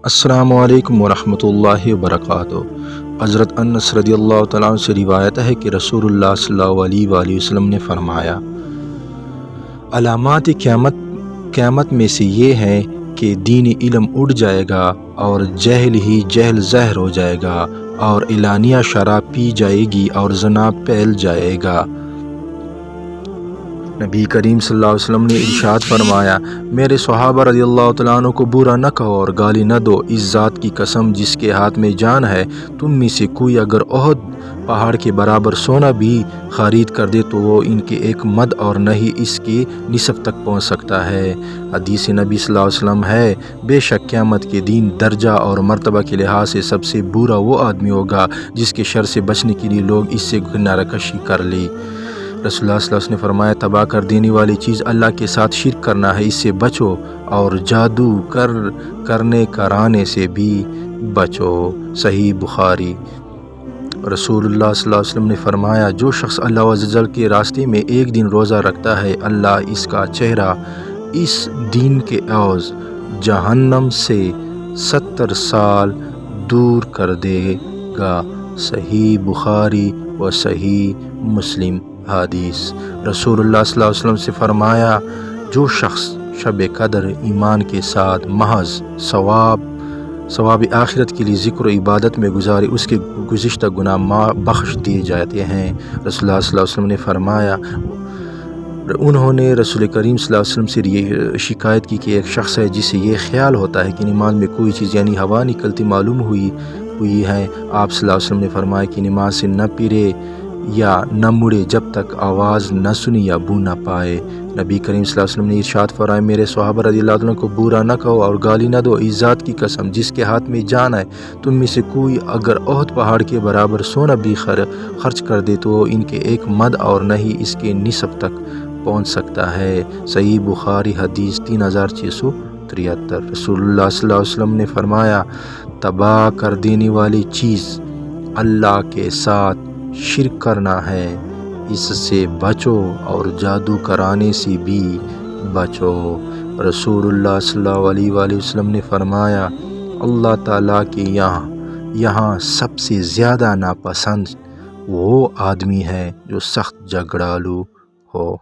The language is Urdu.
السلام علیکم ورحمۃ اللہ وبرکاتہ۔ حضرت انس رضی اللہ تعالیٰ عنہ سے روایت ہے کہ رسول اللہ صلی اللہ علیہ وآلہ وسلم نے فرمایا، علامات قیامت میں سے یہ ہے کہ دینی علم اڑ جائے گا اور جہل ہی جہل زہر ہو جائے گا، اور اعلانیہ شراب پی جائے گی اور زنا پھیل جائے گا۔ نبی کریم صلی اللہ علیہ وسلم نے ارشاد فرمایا، میرے صحابہ رضی اللہ تعالیٰ عنہ کو برا نہ کہو اور گالی نہ دو، اس ذات کی قسم جس کے ہاتھ میں جان ہے، تم میں سے کوئی اگر احد پہاڑ کے برابر سونا بھی خرید کر دے تو وہ ان کے ایک مد اور نہ ہی اس کے نصف تک پہنچ سکتا ہے۔ حدیث نبی صلی اللہ علیہ وسلم ہے، بے شک قیامت کے دن درجہ اور مرتبہ کے لحاظ سے سب سے برا وہ آدمی ہوگا جس کے شر سے بچنے کے لیے لوگ اس سے کنارہ کشی کر لیں۔ رسول اللہ صلی اللہ علیہ وسلم نے فرمایا، تباہ کر دینے والی چیز اللہ کے ساتھ شرک کرنا ہے، اس سے بچو، اور جادو کرنے کرانے سے بھی بچو۔ صحیح بخاری۔ رسول اللہ صلی اللہ علیہ وسلم نے فرمایا، جو شخص اللہ عز و جل کے راستے میں ایک دن روزہ رکھتا ہے، اللہ اس کا چہرہ اس دن کے عوض جہنم سے 70 سال دور کر دے گا۔ صحیح بخاری و صحیح مسلم حدیث۔ رسول اللہ صلی اللہ علیہ وسلم سے فرمایا، جو شخص شب قدر ایمان کے ساتھ محض ثواب آخرت کے لیے ذکر و عبادت میں گزارے، اس کے گزشتہ گناہ بخش دیے جاتے ہیں۔ رسول اللہ صلی اللہ علیہ وسلم نے فرمایا، انہوں نے رسول کریم صلی اللہ علیہ وسلم سے یہ شکایت کی کہ ایک شخص ہے جسے یہ خیال ہوتا ہے کہ نماز میں کوئی چیز یعنی ہوا نکلتی معلوم ہوئی ہے۔ آپ صلی اللہ علیہ وسلم نے فرمایا کہ نماز سے نہ پھرے یا نہ مڑے جب تک آواز نہ سنی یا بو نہ پائے۔ نبی کریم صلی اللہ علیہ وسلم نے ارشاد فرمایا، میرے صحابہ رضی اللہ عنہ کو برا نہ کہو اور گالی نہ دو، اس ذات کی قسم جس کے ہاتھ میں جان ہے، تم میں سے کوئی اگر احد پہاڑ کے برابر سونا بھی خرچ کر دے تو وہ ان کے ایک مد اور نہ ہی اس کے نصف تک پہنچ سکتا ہے۔ صحیح بخاری حدیث 3673۔ رسول اللہ صلی اللہ علیہ وسلم نے فرمایا، تباہ کر دینے والی چیز اللہ کے ساتھ شرک کرنا ہے، اس سے بچو، اور جادو کرانے سے بھی بچو۔ رسول اللہ صلی اللہ علیہ وآلہ وسلم نے فرمایا، اللہ تعالیٰ کے یہاں سب سے زیادہ ناپسند وہ آدمی ہے جو سخت جھگڑالو ہو۔